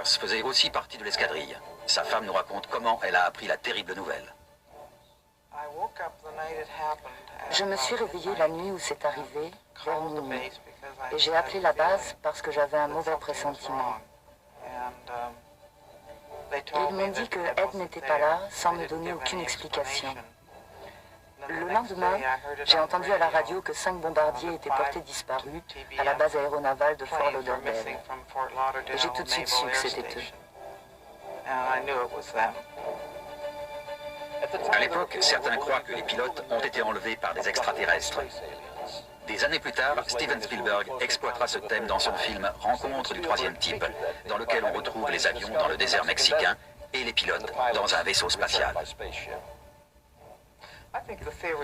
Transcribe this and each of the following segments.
Avengers faisait aussi partie de l'escadrille. Sa femme nous raconte comment elle a appris la terrible nouvelle. Je me suis réveillée la nuit où c'est arrivé, vers minuit, et j'ai appelé la base parce que j'avais un mauvais pressentiment. Et ils m'ont dit que Ed n'était pas là, sans me donner aucune explication. Le lendemain, j'ai entendu à la radio que 5 bombardiers étaient portés disparus à la base aéronavale de Fort Lauderdale. Et j'ai tout de suite su que c'était eux. À l'époque, certains croient que les pilotes ont été enlevés par des extraterrestres. Des années plus tard, Steven Spielberg exploitera ce thème dans son film Rencontre du troisième type, dans lequel on retrouve les avions dans le désert mexicain et les pilotes dans un vaisseau spatial.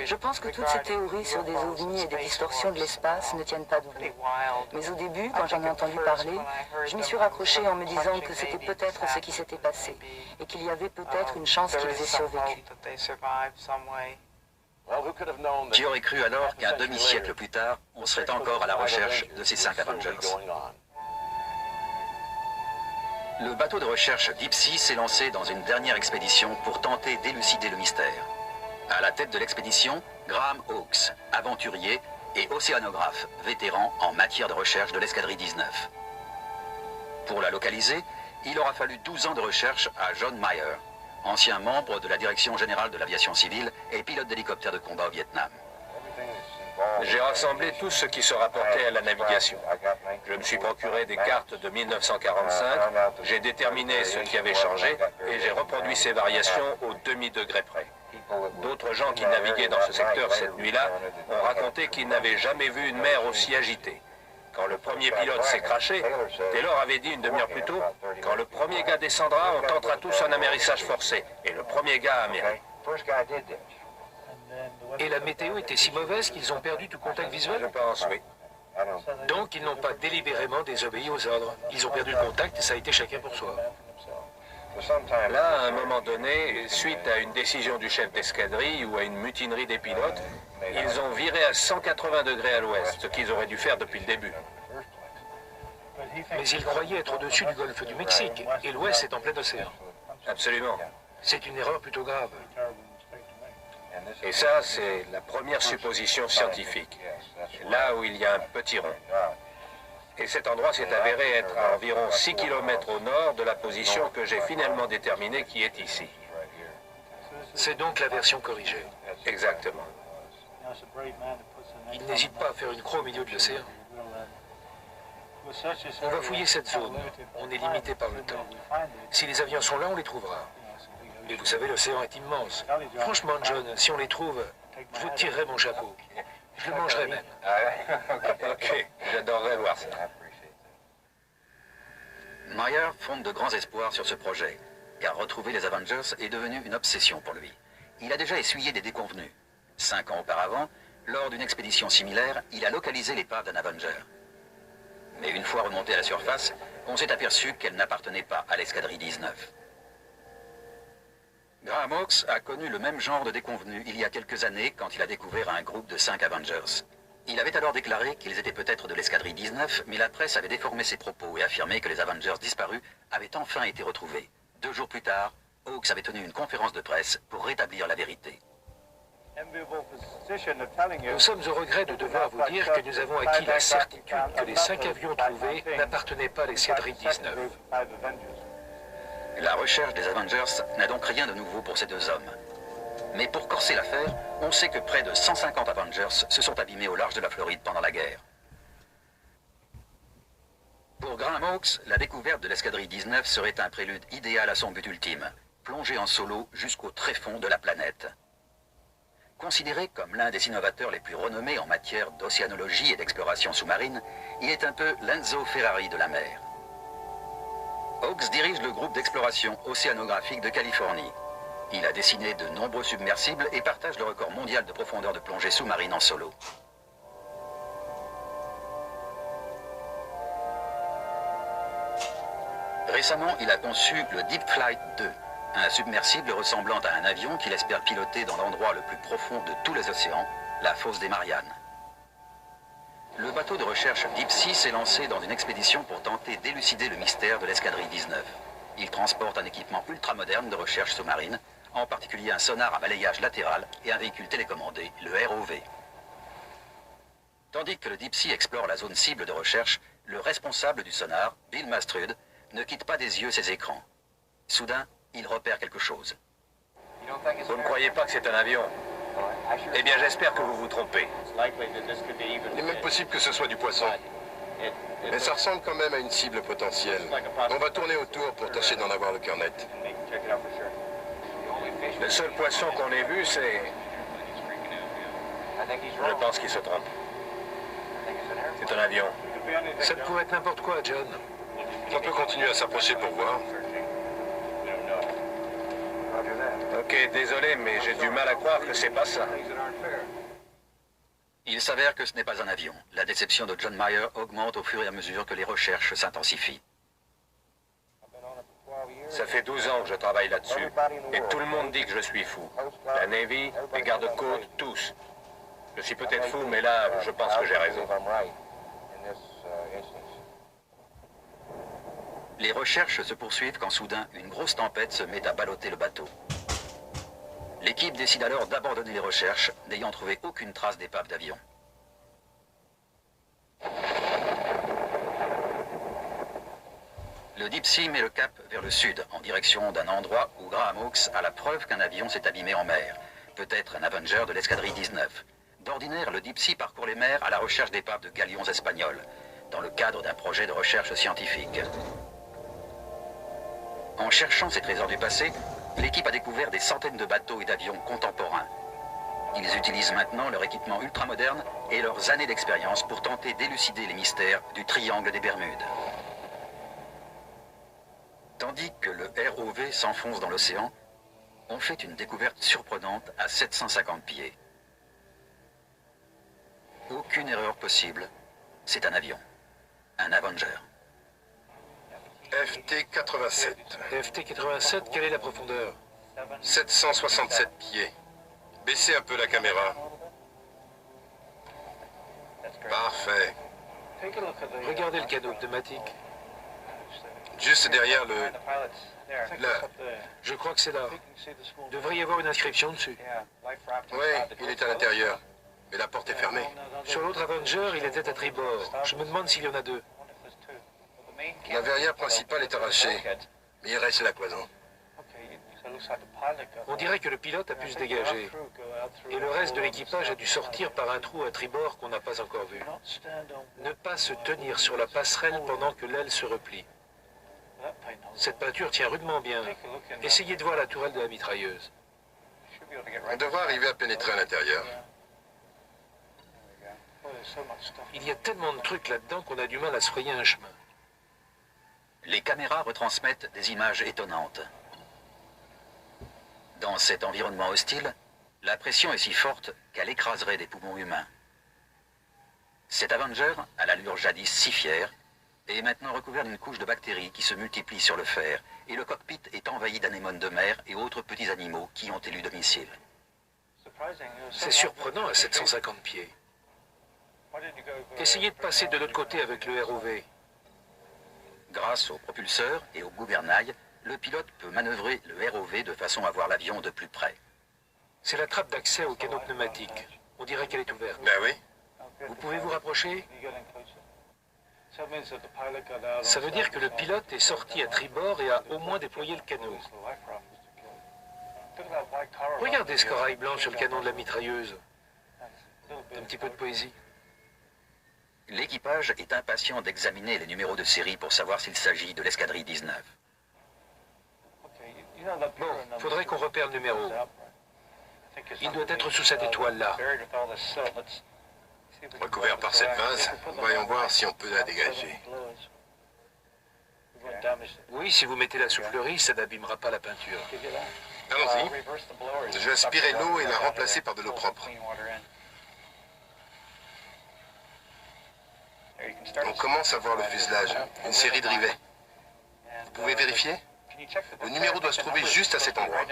Je pense que toutes ces théories sur des ovnis et des distorsions de l'espace ne tiennent pas debout. Mais au début, quand j'en ai entendu parler, je m'y suis raccrochée en me disant que c'était peut-être ce qui s'était passé et qu'il y avait peut-être une chance qu'ils aient survécu. Qui aurait cru alors qu'un demi-siècle plus tard, on serait encore à la recherche de ces 5 Avengers? Le bateau de recherche Deep Sea s'est lancé dans une dernière expédition pour tenter d'élucider le mystère. À la tête de l'expédition, Graham Hawkes, aventurier et océanographe, vétéran en matière de recherche de l'escadrille 19. Pour la localiser, il aura fallu 12 ans de recherche à John Meyer, ancien membre de la Direction générale de l'aviation civile et pilote d'hélicoptère de combat au Vietnam. J'ai rassemblé tout ce qui se rapportait à la navigation. Je me suis procuré des cartes de 1945, j'ai déterminé ce qui avait changé et j'ai reproduit ces variations au demi-degré près. D'autres gens qui naviguaient dans ce secteur cette nuit-là ont raconté qu'ils n'avaient jamais vu une mer aussi agitée. Quand le premier pilote s'est craché, Taylor avait dit une demi-heure plus tôt, « Quand le premier gars descendra, on tentera tous un amérissage forcé. » Et le premier gars a améré. Et la météo était si mauvaise qu'ils ont perdu tout contact Je visuel? pense, oui. Donc ils n'ont pas délibérément désobéi aux ordres. Ils ont perdu le contact et ça a été chacun pour soi. Là, à un moment donné, suite à une décision du chef d'escadrille ou à une mutinerie des pilotes, ils ont viré à 180 degrés à l'ouest, ce qu'ils auraient dû faire depuis le début. Mais ils croyaient être au-dessus du golfe du Mexique et l'ouest est en plein océan. Absolument. C'est une erreur plutôt grave. Et ça, c'est la première supposition scientifique. Là où il y a un petit rond. Et cet endroit s'est avéré être à environ 6 km au nord de la position que j'ai finalement déterminée qui est ici. C'est donc la version corrigée. Exactement. Ils n'hésitent pas à faire une croix au milieu de l'océan. On va fouiller cette zone. On est limité par le temps. Si les avions sont là, on les trouvera. Et vous savez, l'océan est immense. Franchement, John, si on les trouve, je tirerai mon chapeau. Je le mangerai même. Ok, j'adorerais voir ça. Meyer fonde de grands espoirs sur ce projet, car retrouver les Avengers est devenu une obsession pour lui. Il a déjà essuyé des déconvenues. 5 ans auparavant, lors d'une expédition similaire, il a localisé l'épave d'un Avenger. Mais une fois remontée à la surface, on s'est aperçu qu'elle n'appartenait pas à l'escadrille 19. Graham Hawkes a connu le même genre de déconvenue il y a quelques années quand il a découvert un groupe de 5 Avengers. Il avait alors déclaré qu'ils étaient peut-être de l'escadrille 19, mais la presse avait déformé ses propos et affirmé que les Avengers disparus avaient enfin été retrouvés. 2 jours plus tard, Hawkes avait tenu une conférence de presse pour rétablir la vérité. Nous sommes au regret de devoir vous dire que nous avons acquis la certitude que les 5 avions trouvés n'appartenaient pas à l'escadrille 19. La recherche des Avengers n'a donc rien de nouveau pour ces 2 hommes. Mais pour corser l'affaire, on sait que près de 150 Avengers se sont abîmés au large de la Floride pendant la guerre. Pour Graham Hawkes, la découverte de l'escadrille 19 serait un prélude idéal à son but ultime, plonger en solo jusqu'au tréfond de la planète. Considéré comme l'un des innovateurs les plus renommés en matière d'océanologie et d'exploration sous-marine, il est un peu l'Enzo Ferrari de la mer. Hawkes dirige le groupe d'exploration océanographique de Californie. Il a dessiné de nombreux submersibles et partage le record mondial de profondeur de plongée sous-marine en solo. Récemment, il a conçu le Deep Flight 2, un submersible ressemblant à un avion qu'il espère piloter dans l'endroit le plus profond de tous les océans, la fosse des Mariannes. Le bateau de recherche Deep Sea s'est lancé dans une expédition pour tenter d'élucider le mystère de l'escadrille 19. Il transporte un équipement ultramoderne de recherche sous-marine, en particulier un sonar à balayage latéral et un véhicule télécommandé, le ROV. Tandis que le Deep Sea explore la zone cible de recherche, le responsable du sonar, Bill Mastrud, ne quitte pas des yeux ses écrans. Soudain, il repère quelque chose. Vous ne croyez pas que c'est un avion? Eh bien, j'espère que vous vous trompez. Il est même possible que ce soit du poisson. Mais ça ressemble quand même à une cible potentielle. On va tourner autour pour tâcher d'en avoir le cœur net. Le seul poisson qu'on ait vu, c'est... Je pense qu'il se trompe. C'est un avion. Ça pourrait être n'importe quoi, John. On peut continuer à s'approcher pour voir. Ok, désolé, mais j'ai du mal à croire que c'est pas ça. Il s'avère que ce n'est pas un avion. La déception de John Mayer augmente au fur et à mesure que les recherches s'intensifient. Ça fait 12 ans que je travaille là-dessus. Et tout le monde dit que je suis fou. La Navy, les gardes-côtes, tous. Je suis peut-être fou, mais là, je pense que j'ai raison. Les recherches se poursuivent quand soudain, une grosse tempête se met à balloter le bateau. L'équipe décide alors d'abandonner les recherches, n'ayant trouvé aucune trace d'épave d'avion. Le Deep Sea met le cap vers le sud, en direction d'un endroit où Graham Hawkes a la preuve qu'un avion s'est abîmé en mer. Peut-être un Avenger de l'escadrille 19. D'ordinaire, le Deep Sea parcourt les mers à la recherche d'épaves de galions espagnols, dans le cadre d'un projet de recherche scientifique. En cherchant ces trésors du passé, l'équipe a découvert des centaines de bateaux et d'avions contemporains. Ils utilisent maintenant leur équipement ultramoderne et leurs années d'expérience pour tenter d'élucider les mystères du triangle des Bermudes. Tandis que le ROV s'enfonce dans l'océan, on fait une découverte surprenante à 750 pieds. Aucune erreur possible, c'est un avion, un Avenger. FT-87. FT-87, quelle est la profondeur? 767 pieds. Baissez un peu la caméra. Parfait. Regardez le canot pneumatique. Juste derrière le... Là. Je crois que c'est là. Il devrait y avoir une inscription dessus. Oui, il est à l'intérieur. Mais la porte est fermée. Sur l'autre Avenger, il était à tribord. Je me demande s'il y en a deux. La verrière principale est arrachée. Mais il reste la cloison. On dirait que le pilote a pu se dégager. Et le reste de l'équipage a dû sortir par un trou à tribord qu'on n'a pas encore vu. Ne pas se tenir sur la passerelle pendant que l'aile se replie. Cette peinture tient rudement bien. Essayez de voir la tourelle de la mitrailleuse. On devrait arriver à pénétrer à l'intérieur. Il y a tellement de trucs là-dedans qu'on a du mal à se frayer un chemin. Les caméras retransmettent des images étonnantes. Dans cet environnement hostile, la pression est si forte qu'elle écraserait des poumons humains. Cet Avenger, à l'allure jadis si fière, est maintenant recouvert d'une couche de bactéries qui se multiplient sur le fer, et le cockpit est envahi d'anémones de mer et autres petits animaux qui ont élu domicile. C'est surprenant à 750 pieds. Essayez de passer de l'autre côté avec le ROV. Grâce au propulseur et au gouvernail, le pilote peut manœuvrer le ROV de façon à voir l'avion de plus près. C'est la trappe d'accès au canot pneumatique. On dirait qu'elle est ouverte. Ben oui. Vous pouvez vous rapprocher? Ça veut dire que le pilote est sorti à tribord et a au moins déployé le canot. Regardez ce corail blanc sur le canon de la mitrailleuse. Un petit peu de poésie. L'équipage est impatient d'examiner les numéros de série pour savoir s'il s'agit de l'escadrille 19. Bon, faudrait qu'on repère le numéro. Il doit être sous cette étoile-là. Recouvert par cette vase, voyons voir si on peut la dégager. Oui, si vous mettez la soufflerie, ça n'abîmera pas la peinture. Allons-y. Je vais aspirer l'eau et la remplacer par de l'eau propre. On commence à voir le fuselage, une série de rivets. Vous pouvez vérifier? Le numéro doit se trouver juste à cet endroit.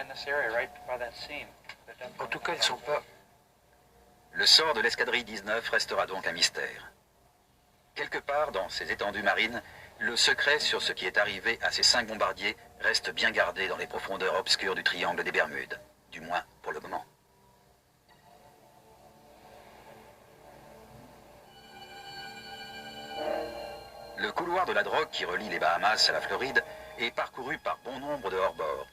En tout cas, ils sont pas... Le sort de l'escadrille 19 restera donc un mystère. Quelque part dans ces étendues marines, le secret sur ce qui est arrivé à ces 5 bombardiers reste bien gardé dans les profondeurs obscures du triangle des Bermudes, du moins pour le moment. Le couloir de la drogue qui relie les Bahamas à la Floride est parcouru par bon nombre de hors-bords.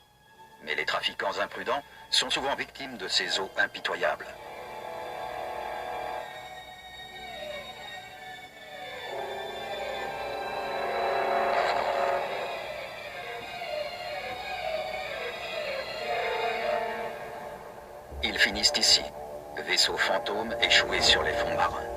Mais les trafiquants imprudents sont souvent victimes de ces eaux impitoyables. Ils finissent ici, vaisseaux fantômes échoués sur les fonds marins.